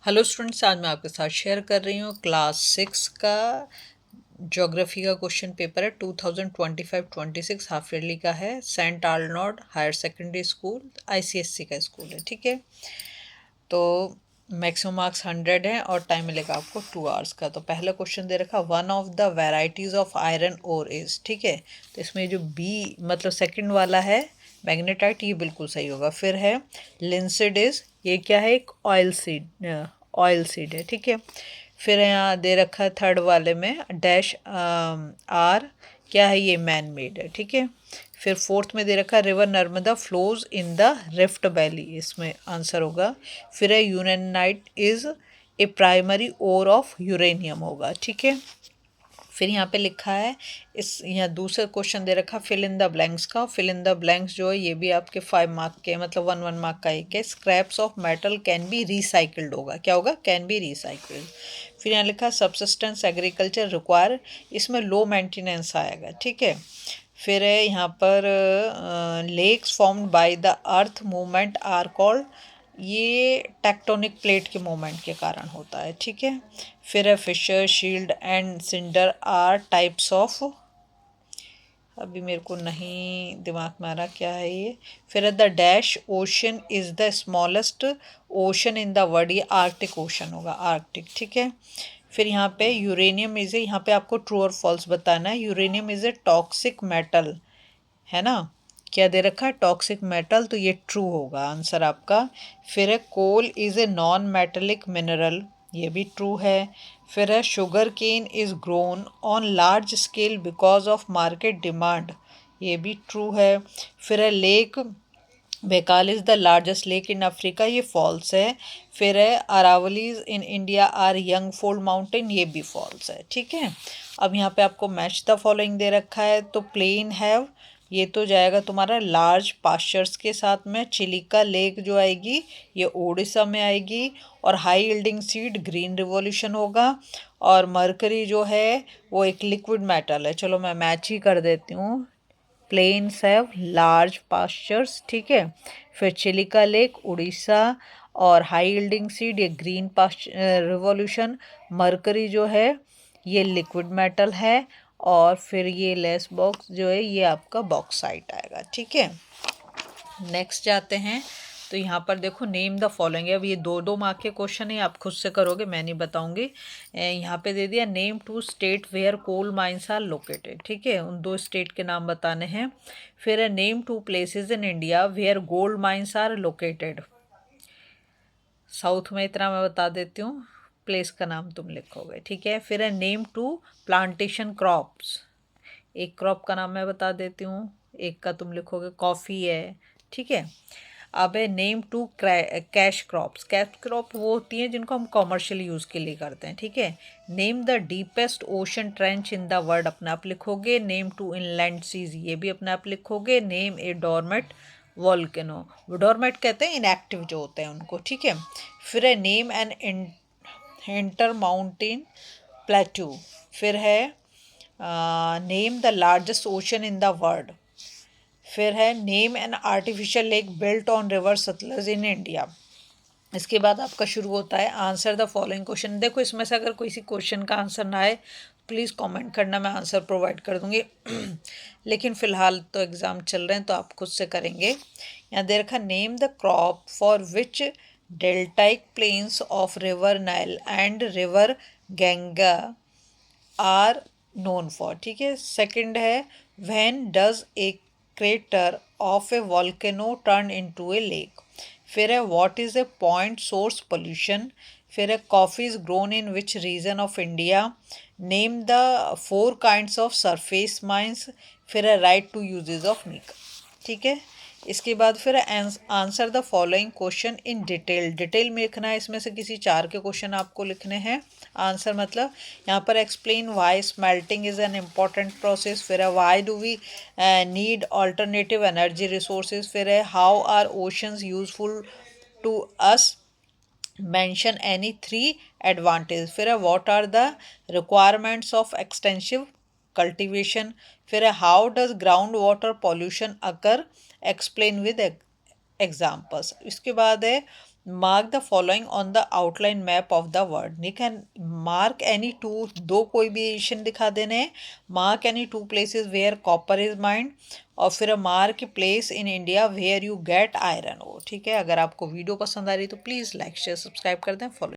Hello students, आज मैं आपके साथ शेयर कर रही हूँ क्लास 6 का ज्योग्राफी का क्वेश्चन पेपर है। 2025-26 हाफ ईयरली का है। Saint Arnold higher secondary school ICSC का स्कूल है। ठीक है, तो मैक्सिमम मार्क्स 100 हैं और टाइम मिलेगा आपको 2 आवर्स का। तो पहला क्वेश्चन दे रखा, one of the varieties of iron ore is. ठीक है, तो इसमें जो बी मतलब सेकंड वाला है मैग्नेटाइट, ये बिल्कुल सही होगा। फिर है लिंसिड इज, ये क्या है, एक ऑयल सीड है। ठीक है, फिर यहाँ दे रखा है थर्ड वाले में डैश आर, क्या है, ये मैन मेड है। ठीक है, फिर फोर्थ में दे रखा है river Narmada flows in the rift valley, इसमें आंसर होगा। फिर है uraninite is a primary ore of uranium होगा। ठीक है, फिर यहाँ पे लिखा है, इस यहाँ दूसरा क्वेश्चन दे रखा फिल इन द ब्लैंक्स का। फिल इन द ब्लैंक्स जो है ये भी आपके 5 मार्क के, मतलब 1 मार्क का एक है। Scraps of metal can be recycled होगा, क्या होगा, कैन बी रिसाइकिल्ड। फिर यहाँ लिखा सबसिस्टेंस एग्रीकल्चर रिक्वायर, इसमें लो मेंटेनेंस आएगा। ठीक है, फिर है यहाँ पर lakes formed by the earth movement are called, ये टेक्टोनिक प्लेट के मूवमेंट के कारण होता है। ठीक है, फिर है fissure shield and cinder are types of, अभी मेरे को नहीं दिमाग में आ रहा क्या है ये। फिर है the dash ocean is the smallest ocean in the world, ये आर्कटिक ओशन होगा, आर्कटिक। ठीक है, फिर यहाँ पे यूरेनियम इज ए, यहाँ पे आपको ट्रू और फॉल्स बताना है। Uranium is a toxic metal, है ना, क्या दे रखा है, टॉक्सिक मेटल, तो ये ट्रू होगा आंसर आपका। फिर है coal is a non metallic mineral, ये भी ट्रू है। फिर है sugar cane is grown on large scale because of market demand, ये भी ट्रू है। फिर है lake Baikal is the largest lake in Africa, ये फॉल्स है। फिर है Aravallis in India are young fold mountain, ये भी फॉल्स है। ठीक है, अब यहाँ पे आपको मैच द फॉलोइंग दे रखा है, तो प्लेन हैव, ये तो जाएगा तुम्हारा लार्ज पास्चर्स के साथ में। चिलिका लेक जो आएगी ये उड़ीसा में आएगी। और high yielding seed green revolution होगा। और मरकरी जो है वो एक लिक्विड मेटल है। चलो मैं मैच ही कर देती हूँ, प्लेन्स हैव लार्ज पास्चर्स। ठीक है, फिर चिलिका लेक उड़ीसा, और हाई यील्डिंग सीड ये ग्रीन पास्चर रिवॉल्यूशन। मरकरी जो है ये लिक्विड मेटल है। और फिर ये लेस बॉक्स जो है ये आपका बॉक्साइट आएगा। ठीक है, नेक्स्ट जाते हैं। तो यहाँ पर देखो नेम द फॉलोइंग है। अब ये 2-2 मार्क के क्वेश्चन है, आप खुद से करोगे, मैं नहीं बताऊंगी। यहाँ पे दे दिया name 2 state where coal mines are located. ठीक है, उन 2 स्टेट के नाम बताने हैं। फिर है name 2 places in India where gold mines are located. South में इतना मैं बता देती हूँ, प्लेस का नाम तुम लिखोगे। ठीक है, फिर है नेम 2 प्लांटेशन क्रॉप्स, एक क्रॉप का नाम मैं बता देती हूँ, एक का तुम लिखोगे कॉफ़ी है। ठीक है, अब है name 2 cash crops. Cash crop वो होती हैं जिनको हम कॉमर्शियल यूज़ के लिए करते हैं। ठीक है, name the deepest ocean trench in the world, अपने आप लिखोगे। नेम 2 इनलैंड सीज, ये भी अपने आप लिखोगे। नेम ए डोरमेट वॉल्केनो, डोरमेट कहते हैं इनएक्टिव जो होते हैं उनको। ठीक है, फिर है name an inter mountain plateau. फिर है name the largest ocean in the world. फिर है name an artificial lake built on river Sutlej in India. इसके बाद आपका शुरू होता है आंसर द फॉलोइंग क्वेश्चन। देखो इसमें से अगर किसी क्वेश्चन का आंसर ना आए प्लीज़ कमेंट करना, मैं आंसर प्रोवाइड कर दूंगी। लेकिन फ़िलहाल तो एग्ज़ाम चल रहे हैं तो आप खुद से करेंगे। यहाँ दे रखा name the crop for which deltaic plains of river Nile and river Ganga are known for. ठीक है, सेकंड है when does a crater of a volcano turn into a lake. फिर है what is a point source pollution. फिर है coffee is grown in which region of India. Name the 4 kinds of surface mines. फिर है right to uses of नीक। ठीक है, इसके बाद फिर answer the following question in detail. Detail में लिखना है, इसमें से किसी 4 के क्वेश्चन आपको लिखने हैं। आंसर मतलब यहाँ पर explain why smelting is an important process. फिर है why do we need alternative energy resources. फिर है how are oceans useful to us, mention any 3 advantages। फिर है what are the requirements of extensive cultivation। फिर है how does groundwater pollution occur, explain with examples। इसके बाद है mark the following on the outline map of the word. ठीक है, mark any to, दो कोई भी एशियन दिखा देने हैं। Mark any two places where copper is mined, और फिर mark place in India where you get iron ore. ठीक है, अगर आपको वीडियो पसंद आ रही तो प्लीज़ लाइक शेयर सब्सक्राइब कर दें। फॉलो